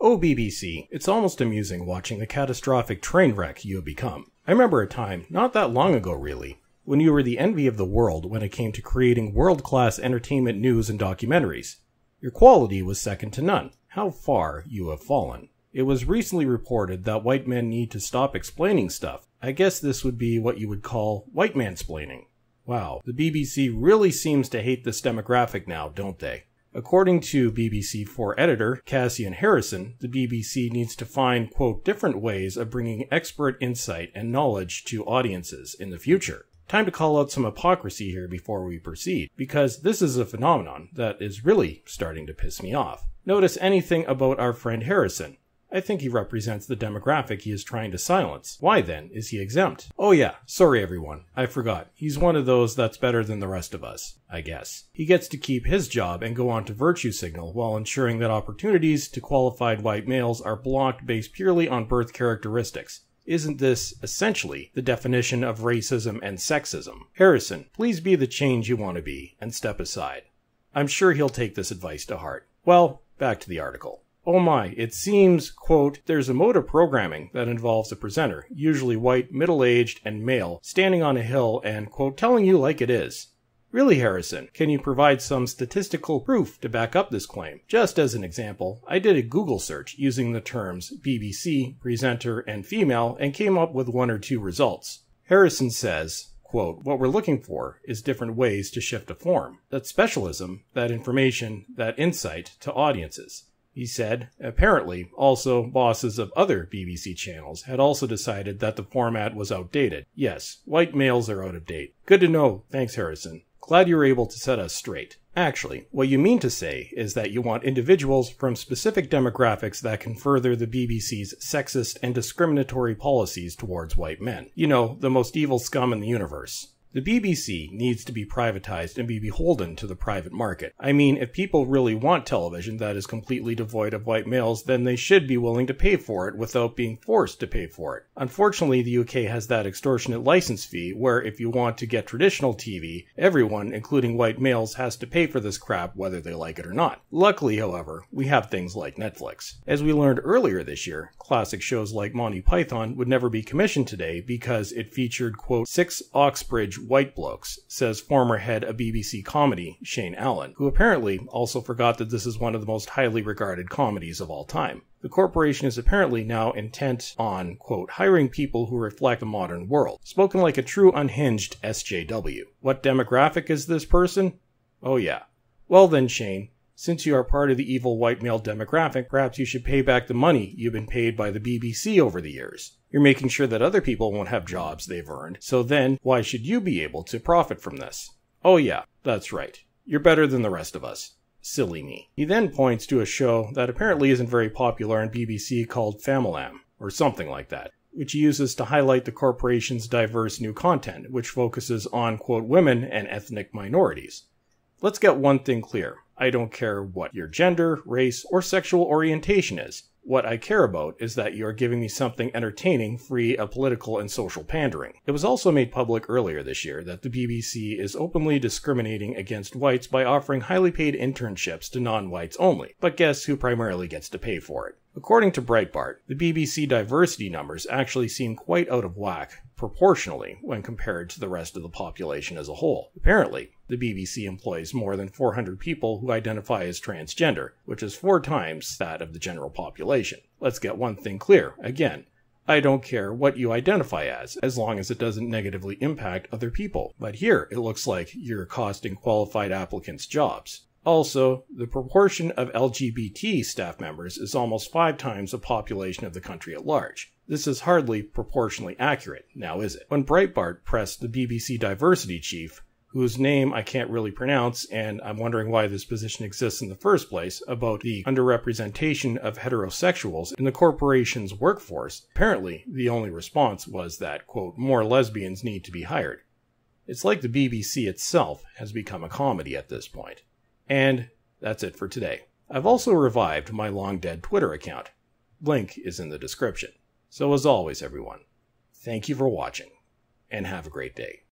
Oh BBC, it's almost amusing watching the catastrophic train wreck you have become. I remember a time, not that long ago really, when you were the envy of the world when it came to creating world-class entertainment news and documentaries. Your quality was second to none. How far you have fallen. It was recently reported that white men need to stop explaining stuff. I guess this would be what you would call white mansplaining. Wow, the BBC really seems to hate this demographic now, don't they? According to BBC4 editor Cassian Harrison, the BBC needs to find, quote, different ways of bringing expert insight and knowledge to audiences in the future. Time to call out some hypocrisy here before we proceed, because this is a phenomenon that is really starting to piss me off. Notice anything about our friend Harrison. I think he represents the demographic he is trying to silence. Why then is he exempt? Oh yeah, sorry everyone, I forgot. He's one of those that's better than the rest of us, I guess. He gets to keep his job and go on to virtue signal while ensuring that opportunities to qualified white males are blocked based purely on birth characteristics. Isn't this, essentially, the definition of racism and sexism? Harrison, please be the change you want to be, and step aside. I'm sure he'll take this advice to heart. Well, back to the article. Oh my, it seems, quote, there's a mode of programming that involves a presenter, usually white, middle-aged, and male, standing on a hill and, quote, telling you like it is. Really, Harrison, can you provide some statistical proof to back up this claim? Just as an example, I did a Google search using the terms BBC, presenter, and female and came up with one or two results. Harrison says, quote, what we're looking for is different ways to shift a form. That specialism, that information, that insight to audiences. He said, apparently, also bosses of other BBC channels had also decided that the format was outdated. Yes, white males are out of date. Good to know, thanks Harrison. Glad you were able to set us straight. Actually, what you mean to say is that you want individuals from specific demographics that can further the BBC's sexist and discriminatory policies towards white men. You know, the most evil scum in the universe. The BBC needs to be privatized and be beholden to the private market. I mean, if people really want television that is completely devoid of white males, then they should be willing to pay for it without being forced to pay for it. Unfortunately, the UK has that extortionate license fee where if you want to get traditional TV, everyone, including white males, has to pay for this crap whether they like it or not. Luckily, however, we have things like Netflix. As we learned earlier this year, classic shows like Monty Python would never be commissioned today because it featured, quote, 6 Oxbridge white blokes, says former head of BBC Comedy, Shane Allen, who apparently also forgot that this is one of the most highly regarded comedies of all time. The corporation is apparently now intent on, quote, hiring people who reflect the modern world. Spoken like a true unhinged SJW. What demographic is this person? Oh yeah. Well then, Shane, since you are part of the evil white male demographic, perhaps you should pay back the money you've been paid by the BBC over the years. You're making sure that other people won't have jobs they've earned, so then why should you be able to profit from this? Oh yeah, that's right. You're better than the rest of us. Silly me. He then points to a show that apparently isn't very popular on BBC called Famalam, or something like that, which he uses to highlight the corporation's diverse new content, which focuses on, quote, women and ethnic minorities. Let's get one thing clear. I don't care what your gender, race, or sexual orientation is. What I care about is that you are giving me something entertaining, free of political and social pandering. It was also made public earlier this year that the BBC is openly discriminating against whites by offering highly paid internships to non-whites only. But guess who primarily gets to pay for it? According to Breitbart, the BBC diversity numbers actually seem quite out of whack proportionally when compared to the rest of the population as a whole. Apparently, the BBC employs more than 400 people who identify as transgender, which is 4 times that of the general population. Let's get one thing clear, again. I don't care what you identify as long as it doesn't negatively impact other people. But here, it looks like you're costing qualified applicants jobs. Also, the proportion of LGBT staff members is almost 5 times the population of the country at large. This is hardly proportionally accurate, now is it? When Breitbart pressed the BBC diversity chief, whose name I can't really pronounce, and I'm wondering why this position exists in the first place, about the underrepresentation of heterosexuals in the corporation's workforce, apparently the only response was that, quote, more lesbians need to be hired. It's like the BBC itself has become a comedy at this point. And that's it for today. I've also revived my long-dead Twitter account. Link is in the description. So as always, everyone, thank you for watching, and have a great day.